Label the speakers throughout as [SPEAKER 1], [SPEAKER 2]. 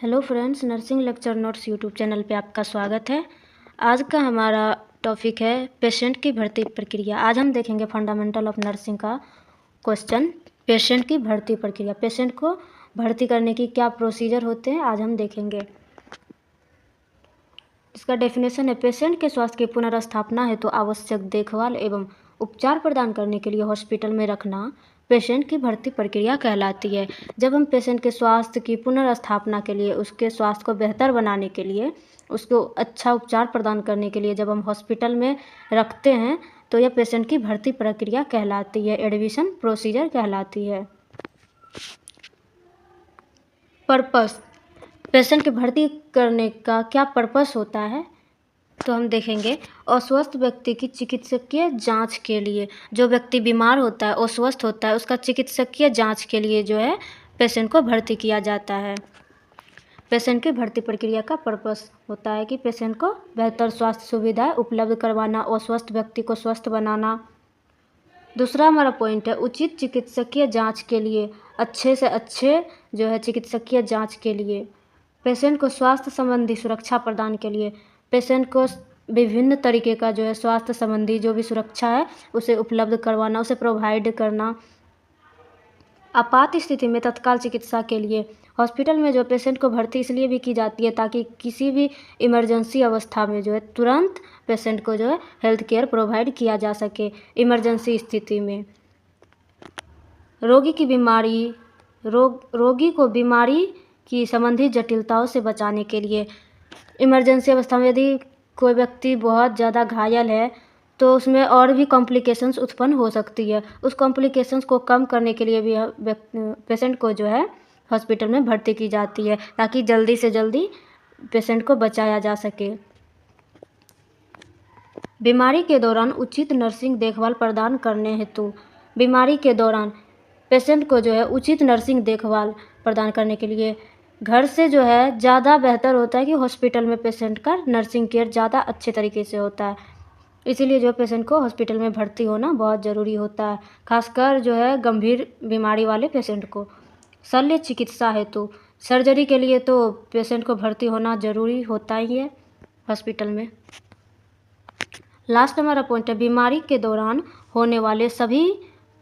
[SPEAKER 1] Hello friends, nursing lecture notes YouTube channel पे आपका स्वागत है। आज का हमारा टॉपिक है पेशेंट की भर्ती प्रक्रिया। आज हम देखेंगे फंडामेंटल ऑफ नर्सिंग का क्वेश्चन, पेशेंट की भर्ती प्रक्रिया। पेशेंट को भर्ती करने की क्या प्रोसीजर होते हैं, आज हम देखेंगे। इसका डेफिनेशन है, पेशेंट के स्वास्थ्य की पुनर्स्थापना हेतु आवश्यक देखभाल एवं उपचार प्रदान करने के लिए हॉस्पिटल में रखना पेशेंट की भर्ती प्रक्रिया कहलाती है। जब हम पेशेंट के स्वास्थ्य की पुनर्स्थापना के लिए, उसके स्वास्थ्य को बेहतर बनाने के लिए, उसको अच्छा उपचार प्रदान करने के लिए जब हम हॉस्पिटल में रखते हैं तो यह पेशेंट की भर्ती प्रक्रिया कहलाती है, एडमिशन प्रोसीजर कहलाती है। पर्पस, पेशेंट की भर्ती करने का क्या पर्पस होता है तो हम देखेंगे। अस्वस्थ व्यक्ति की चिकित्सकीय जांच के लिए, जो व्यक्ति बीमार होता है, अस्वस्थ होता है, उसका चिकित्सकीय जांच के लिए जो है पेशेंट को भर्ती किया जाता है। पेशेंट की भर्ती प्रक्रिया का पर्पस होता है कि पेशेंट को बेहतर स्वास्थ्य सुविधाएं उपलब्ध करवाना, अस्वस्थ व्यक्ति को स्वस्थ बनाना। दूसरा हमारा पॉइंट है उचित चिकित्सकीय जांच के लिए, अच्छे से अच्छे जो है चिकित्सकीय जांच के लिए, पेशेंट को स्वास्थ्य संबंधी सुरक्षा प्रदान के लिए, पेशेंट को विभिन्न तरीके का जो है स्वास्थ्य संबंधी जो भी सुरक्षा है उसे उपलब्ध करवाना, उसे प्रोवाइड करना। आपात स्थिति में तत्काल चिकित्सा के लिए, हॉस्पिटल में जो पेशेंट को भर्ती इसलिए भी की जाती है ताकि किसी भी इमरजेंसी अवस्था में जो है तुरंत पेशेंट को जो है हेल्थ केयर प्रोवाइड किया जा सके। इमरजेंसी स्थिति में रोगी को बीमारी की संबंधित जटिलताओं से बचाने के लिए, इमरजेंसी अवस्था में यदि कोई व्यक्ति बहुत ज़्यादा घायल है तो उसमें और भी कॉम्प्लिकेशंस उत्पन्न हो सकती है। उस कॉम्प्लिकेशंस को कम करने के लिए भी पेशेंट को जो है हॉस्पिटल में भर्ती की जाती है ताकि जल्दी से जल्दी पेशेंट को बचाया जा सके। बीमारी के दौरान उचित नर्सिंग देखभाल प्रदान करने हेतु, बीमारी के दौरान पेशेंट को जो है उचित नर्सिंग देखभाल प्रदान करने के लिए घर से जो है ज़्यादा बेहतर होता है कि हॉस्पिटल में पेशेंट का नर्सिंग केयर ज़्यादा अच्छे तरीके से होता है। इसीलिए जो पेशेंट को हॉस्पिटल में भर्ती होना बहुत ज़रूरी होता है, खासकर जो है गंभीर बीमारी वाले पेशेंट को। शल्य चिकित्सा हेतु, सर्जरी के लिए तो पेशेंट को भर्ती होना ज़रूरी होता ही है हॉस्पिटल में। लास्ट हमारा पॉइंट है बीमारी के दौरान होने वाले सभी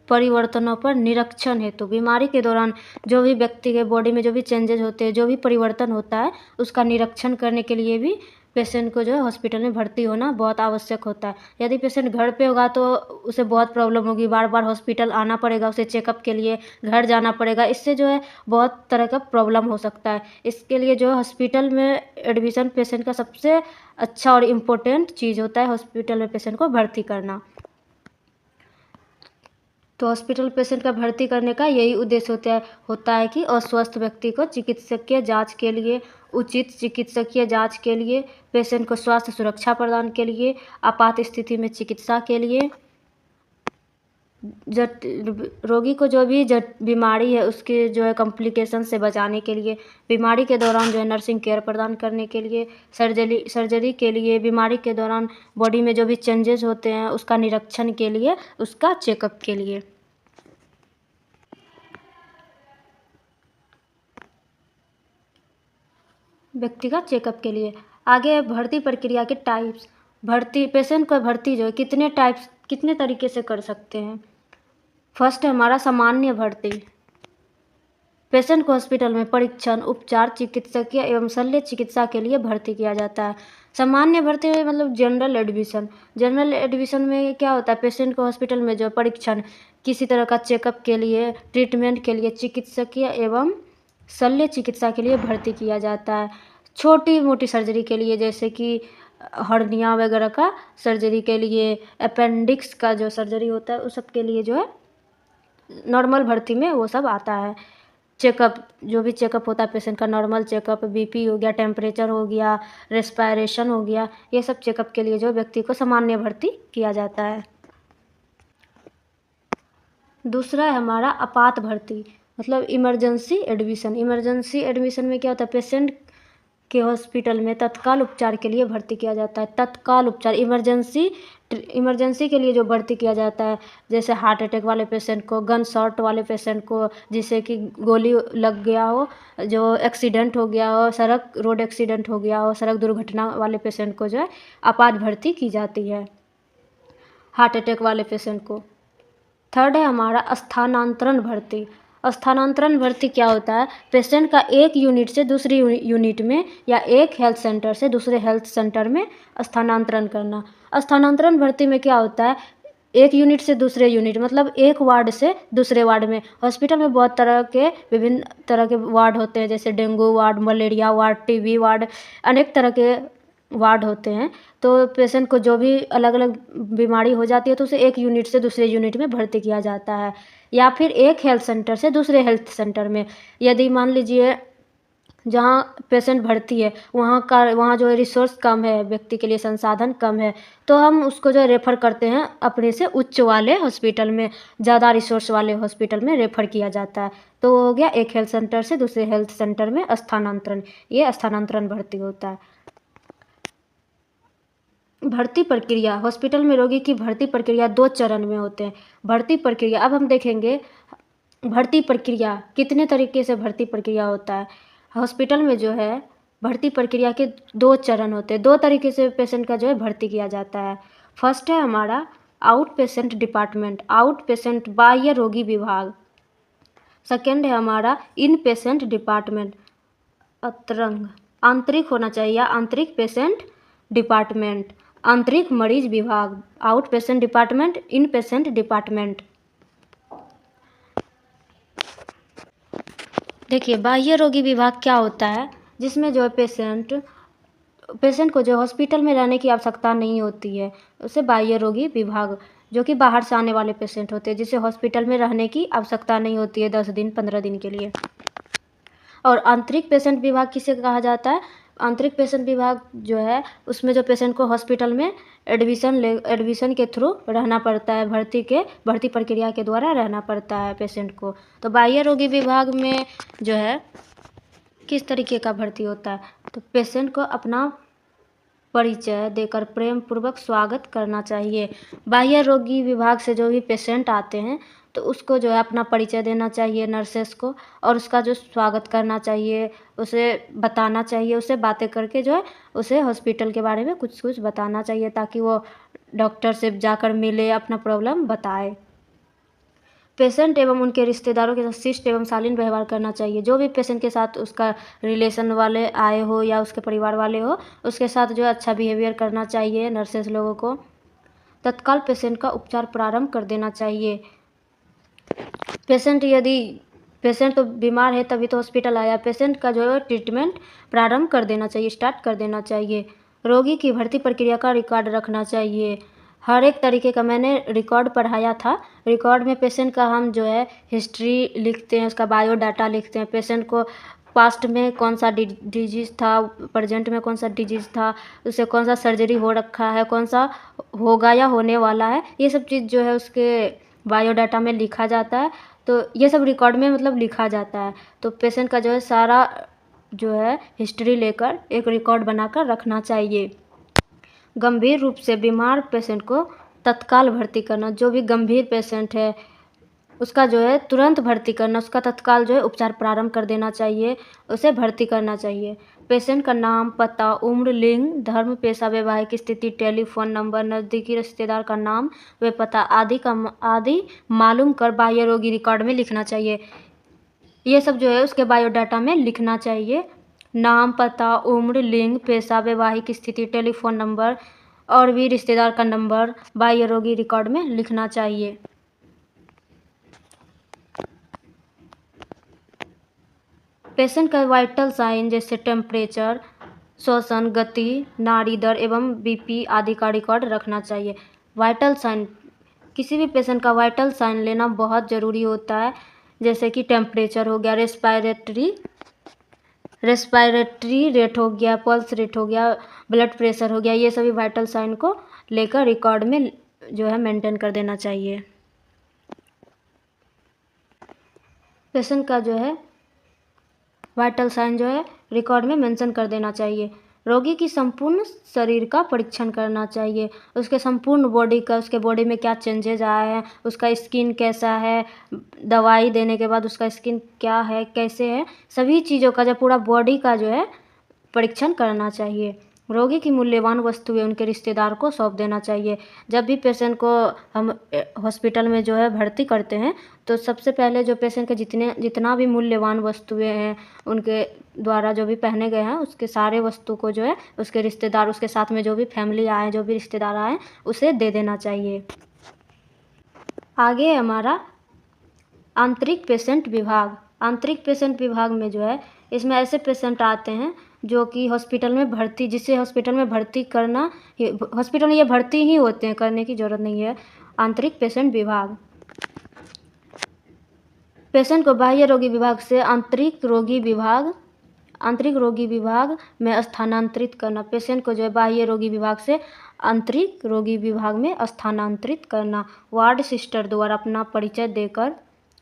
[SPEAKER 1] परिवर्तनों पर निरीक्षण हेतु, बीमारी के दौरान जो भी व्यक्ति के बॉडी में जो भी चेंजेस होते हैं, जो भी परिवर्तन होता है, उसका निरीक्षण करने के लिए भी पेशेंट को जो है हॉस्पिटल में भर्ती होना बहुत आवश्यक होता है। यदि पेशेंट घर पे होगा तो उसे बहुत प्रॉब्लम होगी, बार बार हॉस्पिटल आना पड़ेगा, उसे चेकअप के लिए घर जाना पड़ेगा, इससे जो है बहुत तरह का प्रॉब्लम हो सकता है। इसके लिए जो है हॉस्पिटल में एडमिशन पेशेंट का सबसे अच्छा और इम्पोर्टेंट चीज़ होता है, हॉस्पिटल में पेशेंट को भर्ती करना। तो हॉस्पिटल पेशेंट का भर्ती करने का यही उद्देश्य होता है कि अस्वस्थ व्यक्ति को चिकित्सकीय जांच के लिए, उचित चिकित्सकीय जांच के लिए, पेशेंट को स्वास्थ्य सुरक्षा प्रदान के लिए, आपात स्थिति में चिकित्सा के लिए, रोगी को जो भी बीमारी है उसके जो है कॉम्प्लिकेशन से बचाने के लिए, बीमारी के दौरान जो है नर्सिंग केयर प्रदान करने के लिए, सर्जरी के लिए, बीमारी के दौरान बॉडी में जो भी चेंजेस होते हैं उसका निरीक्षण के लिए, उसका चेकअप के लिए। व्यक्तिगत चेकअप के लिए। आगे भर्ती प्रक्रिया के टाइप्स। भर्ती, पेशेंट को भर्ती जो है कितने तरीके से कर सकते हैं। फर्स्ट है हमारा सामान्य भर्ती। पेशेंट को हॉस्पिटल में परीक्षण, उपचार, चिकित्सकीय एवं शल्य चिकित्सा के लिए भर्ती किया जाता है। सामान्य भर्ती में मतलब जनरल एडमिशन। जनरल एडमिशन में क्या होता है, पेशेंट को हॉस्पिटल में जो परीक्षण, किसी तरह का चेकअप के लिए, ट्रीटमेंट के लिए, चिकित्सकीय एवं शल्य चिकित्सा के लिए भर्ती किया जाता है। छोटी मोटी सर्जरी के लिए, जैसे कि हर्निया वगैरह का सर्जरी के लिए, अपेंडिक्स का जो सर्जरी होता है उस सब के लिए जो है नॉर्मल भर्ती में वो सब आता है। चेकअप, जो भी चेकअप होता है पेशेंट का, नॉर्मल चेकअप, बीपी हो गया, टेम्परेचर हो गया, रेस्पिरेशन हो गया, ये सब चेकअप के लिए जो व्यक्ति को सामान्य भर्ती किया जाता है। दूसरा है हमारा आपात भर्ती, मतलब इमरजेंसी एडमिशन। इमरजेंसी एडमिशन में क्या होता है, पेशेंट के हॉस्पिटल में तत्काल उपचार के लिए भर्ती किया जाता है। तत्काल उपचार, इमरजेंसी इमरजेंसी के लिए जो भर्ती किया जाता है, जैसे हार्ट अटैक वाले पेशेंट को, गन शॉट वाले पेशेंट को, जिससे कि गोली लग गया हो, जो एक्सीडेंट हो गया हो, रोड एक्सीडेंट हो गया हो, सड़क दुर्घटना वाले पेशेंट को जो है आपात भर्ती की जाती है, हार्ट अटैक वाले पेशेंट को। थर्ड है हमारा स्थानांतरण भर्ती। स्थानांतरण भर्ती क्या होता है? पेशेंट का एक यूनिट से दूसरी यूनिट में या एक हेल्थ सेंटर से दूसरे हेल्थ सेंटर में स्थानांतरण करना। स्थानांतरण भर्ती में क्या होता है? एक यूनिट से दूसरे यूनिट, मतलब एक वार्ड से दूसरे वार्ड में। हॉस्पिटल में बहुत तरह के विभिन्न तरह के वार्ड होते हैं, जैसे dengue ward, malaria ward, TB ward, अनेक तरह के वार्ड होते हैं। तो पेशेंट को जो भी अलग अलग बीमारी हो जाती है तो उसे एक यूनिट से दूसरे यूनिट में भर्ती किया जाता है, या फिर एक हेल्थ सेंटर से दूसरे हेल्थ सेंटर में। यदि मान लीजिए जहाँ पेशेंट भर्ती है वहाँ जो है रिसोर्स कम है, व्यक्ति के लिए संसाधन कम है, तो हम उसको जो है रेफ़र करते हैं अपने से उच्च वाले हॉस्पिटल में, ज़्यादा रिसोर्स वाले हॉस्पिटल में रेफ़र किया जाता है। तो वो हो गया एक हेल्थ सेंटर से दूसरे हेल्थ सेंटर में स्थानांतरण। ये स्थानांतरण भर्ती होता है। भर्ती प्रक्रिया। हॉस्पिटल में रोगी की भर्ती प्रक्रिया 2 चरण में होते हैं। भर्ती प्रक्रिया, अब हम देखेंगे भर्ती प्रक्रिया कितने तरीके से भर्ती प्रक्रिया होता है। हॉस्पिटल में जो है भर्ती प्रक्रिया के 2 चरण होते हैं, 2 तरीके से पेशेंट का जो है भर्ती किया जाता है। फर्स्ट है हमारा out patient department, out patient बाह्य रोगी विभाग। सेकेंड है हमारा इन पेशेंट डिपार्टमेंट, अतरंग, आंतरिक होना चाहिए, या आंतरिक पेशेंट डिपार्टमेंट, आंतरिक मरीज विभाग, आउट पेशेंट डिपार्टमेंट, इन पेशेंट डिपार्टमेंट। देखिए बाह्य रोगी विभाग क्या होता है, जिसमें जो है पेशेंट को जो हॉस्पिटल में रहने की आवश्यकता नहीं होती है, उसे बाह्य रोगी विभाग, जो कि बाहर से आने वाले पेशेंट होते हैं, जिसे हॉस्पिटल में रहने की आवश्यकता नहीं होती है 10 दिन 15 दिन के लिए। और आंतरिक पेशेंट विभाग किसे कहा जाता है? आंतरिक पेशेंट विभाग जो है उसमें जो पेशेंट को हॉस्पिटल में एडमिशन के थ्रू रहना पड़ता है, भर्ती प्रक्रिया के द्वारा रहना पड़ता है पेशेंट को। तो बाह्य रोगी विभाग में जो है किस तरीके का भर्ती होता है? तो पेशेंट को अपना परिचय देकर प्रेम पूर्वक स्वागत करना चाहिए। बाह्य रोगी विभाग से जो भी पेशेंट आते हैं तो उसको जो है अपना परिचय देना चाहिए नर्सेस को, और उसका जो स्वागत करना चाहिए, उसे बताना चाहिए, उससे बातें करके जो है उसे हॉस्पिटल के बारे में कुछ कुछ बताना चाहिए, ताकि वो डॉक्टर से जाकर मिले, अपना प्रॉब्लम बताए। पेशेंट एवं उनके रिश्तेदारों के साथ शिष्ट एवं शालीन व्यवहार करना चाहिए। जो भी पेशेंट के साथ उसका रिलेशन वाले आए हो या उसके परिवार वाले हो, उसके साथ जो है अच्छा बिहेवियर करना चाहिए नर्सेस लोगों को। तत्काल पेशेंट का उपचार प्रारंभ कर देना चाहिए। पेशेंट तो बीमार है तभी तो हॉस्पिटल आया, पेशेंट का जो है ट्रीटमेंट प्रारंभ कर देना चाहिए, स्टार्ट कर देना चाहिए। रोगी की भर्ती प्रक्रिया का रिकॉर्ड रखना चाहिए, हर एक तरीके का। मैंने रिकॉर्ड पढ़ाया था, रिकॉर्ड में पेशेंट का हम जो है हिस्ट्री लिखते हैं, उसका बायोडाटा लिखते हैं, पेशेंट को पास्ट में कौन सा डिजीज़ था, प्रेजेंट में कौन सा डिजीज़ था, उसे कौन सा सर्जरी हो रखा है, कौन सा होगा या होने वाला है, ये सब चीज़ जो है उसके बायोडाटा में लिखा जाता है। तो ये सब रिकॉर्ड में मतलब लिखा जाता है। तो पेशेंट का जो है सारा जो है हिस्ट्री लेकर एक रिकॉर्ड बनाकर रखना चाहिए। गंभीर रूप से बीमार पेशेंट को तत्काल भर्ती करना। जो भी गंभीर पेशेंट है उसका जो है तुरंत भर्ती करना, उसका तत्काल जो है उपचार प्रारंभ कर देना चाहिए, उसे भर्ती करना चाहिए। पेशेंट का नाम, पता, उम्र, लिंग, धर्म, पेशा, वैवाहिक स्थिति, टेलीफोन नंबर, नज़दीकी रिश्तेदार का नाम व पता आदि मालूम कर बाह्य रोगी रिकॉर्ड में लिखना चाहिए। ये सब जो है उसके बायोडाटा में लिखना चाहिए। नाम, पता, उम्र, लिंग, पेशा, वैवाहिक स्थिति, टेलीफोन नंबर और भी रिश्तेदार का नंबर बाह्य रोगी रिकॉर्ड में लिखना चाहिए। पेशेंट का वाइटल साइन जैसे टेम्परेचर, श्वसन गति, नाड़ी दर एवं बीपी आदि का रिकॉर्ड रखना चाहिए। वाइटल साइन, किसी भी पेशेंट का वाइटल साइन लेना बहुत ज़रूरी होता है, जैसे कि टेम्परेचर हो गया, रेस्पायरेटरी रेट हो गया, पल्स रेट हो गया, ब्लड प्रेशर हो गया, ये सभी वाइटल साइन को लेकर रिकॉर्ड में जो है मेंटेन कर देना चाहिए। पेशेंट का जो है वाइटल साइन जो है रिकॉर्ड में मेंशन कर देना चाहिए। रोगी की संपूर्ण शरीर का परीक्षण करना चाहिए, उसके संपूर्ण बॉडी का, उसके बॉडी में क्या चेंजेज आए हैं, उसका स्किन कैसा है, दवाई देने के बाद उसका स्किन क्या है, कैसे है, सभी चीज़ों का, जब पूरा बॉडी का जो है परीक्षण करना चाहिए। रोगी की मूल्यवान वस्तुएं उनके रिश्तेदार को सौंप देना चाहिए। जब भी पेशेंट को हम हॉस्पिटल में जो है भर्ती करते हैं तो सबसे पहले जो पेशेंट के जितना भी मूल्यवान वस्तुएं हैं उनके द्वारा जो भी पहने गए हैं उसके सारे वस्तु को जो है उसके रिश्तेदार, उसके साथ में जो भी फैमिली आए, जो भी रिश्तेदार आए, उसे दे देना चाहिए। आगे हमारा आंतरिक पेशेंट विभाग। आंतरिक पेशेंट विभाग में जो है इसमें ऐसे पेशेंट आते हैं जो कि हॉस्पिटल में भर्ती, जिसे हॉस्पिटल में भर्ती करना, हॉस्पिटल में ये भर्ती ही होते हैं, करने की ज़रूरत नहीं है। आंतरिक पेशेंट विभाग, पेशेंट को बाह्य रोगी विभाग से आंतरिक रोगी विभाग में स्थानांतरित करना। पेशेंट को जो है बाह्य रोगी विभाग से आंतरिक रोगी विभाग में स्थानांतरित करना। वार्ड सिस्टर द्वारा अपना परिचय देकर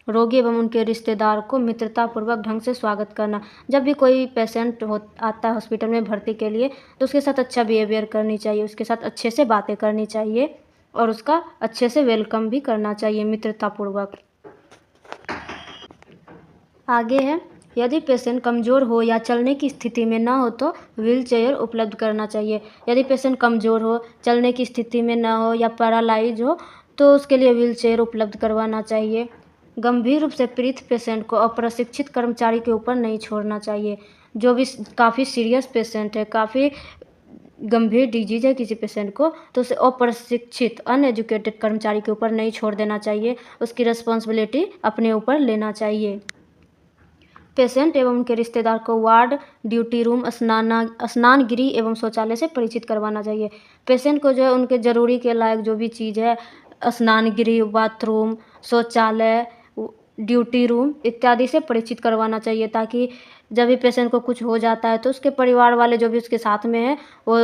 [SPEAKER 1] रोगी एवं उनके रिश्तेदार को मित्रतापूर्वक ढंग से स्वागत करना। जब भी कोई पेशेंट आता है हॉस्पिटल में भर्ती के लिए तो उसके साथ अच्छा बिहेवियर करनी चाहिए, उसके साथ अच्छे से बातें करनी चाहिए और उसका अच्छे से वेलकम भी करना चाहिए मित्रतापूर्वक। आगे है, यदि पेशेंट कमज़ोर हो या चलने की स्थिति में ना हो तो व्हील चेयर उपलब्ध करना चाहिए। यदि पेशेंट कमज़ोर हो, चलने की स्थिति में ना हो या पैरालाइज हो तो उसके लिए व्हील चेयर उपलब्ध करवाना चाहिए। गंभीर रूप से पीड़ित पेशेंट को अप्रशिक्षित कर्मचारी के ऊपर नहीं छोड़ना चाहिए। जो भी काफ़ी सीरियस पेशेंट है, काफ़ी गंभीर डिजीज है किसी पेशेंट को, तो उसे अप्रशिक्षित अनएजुकेटेड कर्मचारी के ऊपर नहीं छोड़ देना चाहिए, उसकी रिस्पॉन्सिबिलिटी अपने ऊपर लेना चाहिए। पेशेंट एवं उनके रिश्तेदार को वार्ड, ड्यूटी रूम, स्नान गृह एवं शौचालय से परिचित करवाना चाहिए। पेशेंट को जो है उनके ज़रूरी के लायक जो भी चीज़ है, स्नान गृह, बाथरूम, शौचालय, ड्यूटी रूम इत्यादि से परिचित करवाना चाहिए, ताकि जब भी पेशेंट को कुछ हो जाता है तो उसके परिवार वाले जो भी उसके साथ में हैं वो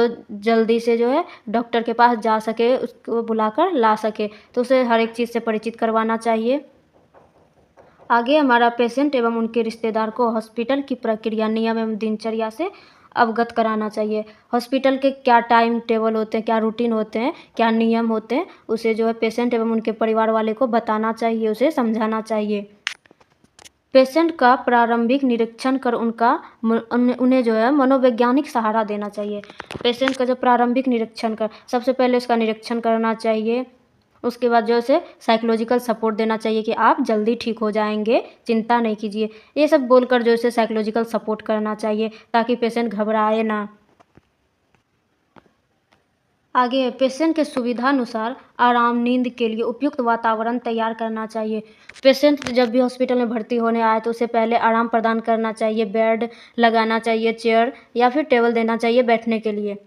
[SPEAKER 1] जल्दी से जो है डॉक्टर के पास जा सके, उसको बुलाकर ला सके, तो उसे हर एक चीज़ से परिचित करवाना चाहिए। आगे हमारा पेशेंट एवं उनके रिश्तेदार को हॉस्पिटल की प्रक्रिया, नियम एवं दिनचर्या से अवगत कराना चाहिए। हॉस्पिटल के क्या टाइम टेबल होते हैं, क्या रूटीन होते हैं, क्या नियम होते हैं, उसे जो है पेशेंट एवं उनके परिवार वाले को बताना चाहिए, उसे समझाना चाहिए। पेशेंट का प्रारंभिक निरीक्षण कर उन्हें जो है मनोवैज्ञानिक सहारा देना चाहिए। पेशेंट का जो प्रारंभिक निरीक्षण कर, सबसे पहले उसका निरीक्षण करना चाहिए, उसके बाद जो है साइकोलॉजिकल सपोर्ट देना चाहिए कि आप जल्दी ठीक हो जाएंगे, चिंता नहीं कीजिए, ये सब बोलकर जो है साइकोलॉजिकल सपोर्ट करना चाहिए ताकि पेशेंट घबराए ना। आगे पेशेंट के सुविधानुसार आराम, नींद के लिए उपयुक्त वातावरण तैयार करना चाहिए। पेशेंट जब भी हॉस्पिटल में भर्ती होने आए तो उसे पहले आराम प्रदान करना चाहिए, बेड लगाना चाहिए, चेयर या फिर टेबल देना चाहिए बैठने के लिए।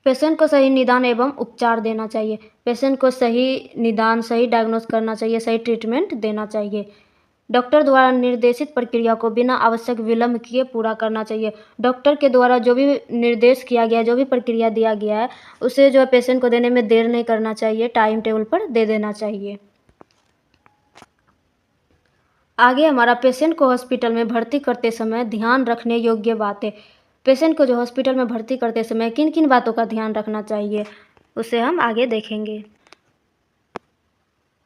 [SPEAKER 1] पेशेंट को सही निदान एवं उपचार देना चाहिए। पेशेंट को सही निदान, सही डायग्नोस करना चाहिए, सही ट्रीटमेंट देना चाहिए। डॉक्टर द्वारा निर्देशित प्रक्रिया को बिना आवश्यक विलंब किए पूरा करना चाहिए। डॉक्टर के द्वारा जो भी निर्देश किया गया है, जो भी प्रक्रिया दिया गया है, उसे जो है पेशेंट को देने में देर नहीं करना चाहिए, टाइम टेबल पर दे देना चाहिए। आगे हमारा पेशेंट को हॉस्पिटल में भर्ती करते समय ध्यान रखने योग्य बातें। पेशेंट को जो हॉस्पिटल में भर्ती करते समय किन किन बातों का ध्यान रखना चाहिए उसे हम आगे देखेंगे।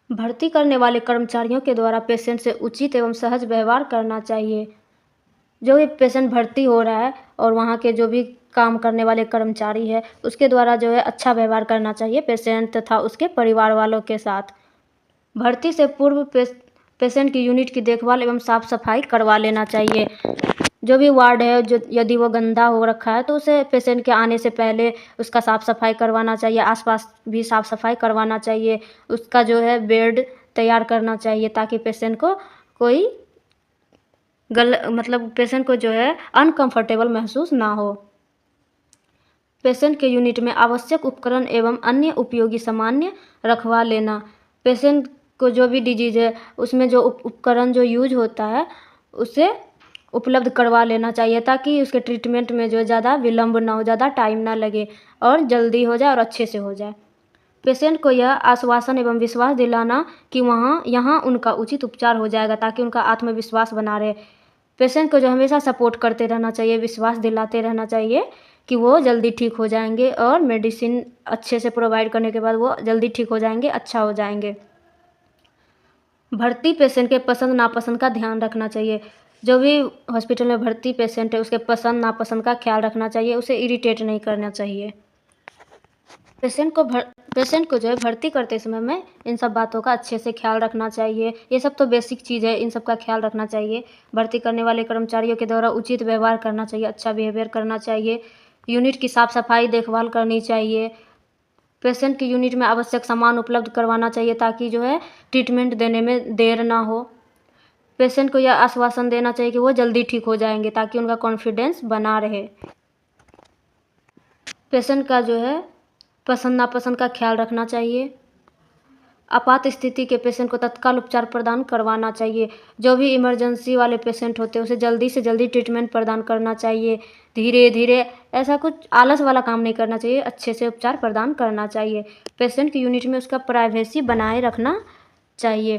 [SPEAKER 1] भर्ती करने वाले कर्मचारियों के द्वारा पेशेंट से उचित एवं सहज व्यवहार करना चाहिए। जो भी पेशेंट भर्ती हो रहा है और वहाँ के जो भी काम करने वाले कर्मचारी है उसके द्वारा जो है अच्छा व्यवहार करना चाहिए पेशेंट तथा उसके परिवार वालों के साथ। भर्ती से पूर्व पेशेंट की यूनिट की देखभाल एवं साफ सफाई करवा लेना चाहिए। जो भी वार्ड है, जो यदि वो गंदा हो रखा है तो उसे पेशेंट के आने से पहले उसका साफ़ सफाई करवाना चाहिए, आसपास भी साफ़ सफाई करवाना चाहिए, उसका जो है बेड तैयार करना चाहिए ताकि पेशेंट को कोई पेशेंट को जो है अनकंफर्टेबल महसूस ना हो। पेशेंट के यूनिट में आवश्यक उपकरण एवं अन्य उपयोगी सामान्य रखवा लेना। पेशेंट को जो भी डिजीज़ है उसमें जो उपकरण जो यूज होता है उसे उपलब्ध करवा लेना चाहिए ताकि उसके ट्रीटमेंट में जो ज़्यादा विलम्ब ना हो, ज़्यादा टाइम ना लगे और जल्दी हो जाए और अच्छे से हो जाए। पेशेंट को यह आश्वासन एवं विश्वास दिलाना कि यहाँ उनका उचित उपचार हो जाएगा ताकि उनका आत्मविश्वास बना रहे। पेशेंट को जो हमेशा सपोर्ट करते रहना चाहिए, विश्वास दिलाते रहना चाहिए कि वो जल्दी ठीक हो जाएंगे और मेडिसिन अच्छे से प्रोवाइड करने के बाद वो जल्दी ठीक हो जाएंगे, अच्छा हो जाएंगे। भर्ती पेशेंट के पसंद नापसंद का ध्यान रखना चाहिए। जो भी हॉस्पिटल में भर्ती पेशेंट है उसके पसंद नापसंद का ख्याल रखना चाहिए, उसे इरिटेट नहीं करना चाहिए। पेशेंट को जो है भर्ती करते समय में इन सब बातों का अच्छे से ख्याल रखना चाहिए। ये सब तो बेसिक चीज़ है, इन सब का ख्याल रखना चाहिए। भर्ती करने वाले कर्मचारियों के द्वारा उचित व्यवहार करना चाहिए, अच्छा बिहेवियर करना चाहिए। यूनिट की साफ़ सफाई देखभाल करनी चाहिए। पेशेंट की यूनिट में आवश्यक सामान उपलब्ध करवाना चाहिए ताकि जो है ट्रीटमेंट देने में देर ना हो। पेशेंट को यह आश्वासन देना चाहिए कि वो जल्दी ठीक हो जाएंगे ताकि उनका कॉन्फिडेंस बना रहे। पेशेंट का जो है पसंद नापसंद का ख्याल रखना चाहिए। आपात स्थिति के पेशेंट को तत्काल उपचार प्रदान करवाना चाहिए। जो भी इमरजेंसी वाले पेशेंट होते हैं उसे जल्दी से जल्दी ट्रीटमेंट प्रदान करना चाहिए। धीरे धीरे ऐसा कुछ आलस वाला काम नहीं करना चाहिए, अच्छे से उपचार प्रदान करना चाहिए। पेशेंट की यूनिट में उसका प्राइवेसी बनाए रखना चाहिए।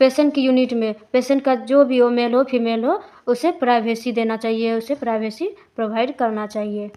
[SPEAKER 1] पेशेंट की यूनिट में पेशेंट का जो भी हो, मेल हो फीमेल हो, उसे प्राइवेसी देना चाहिए, उसे प्राइवेसी प्रोवाइड करना चाहिए।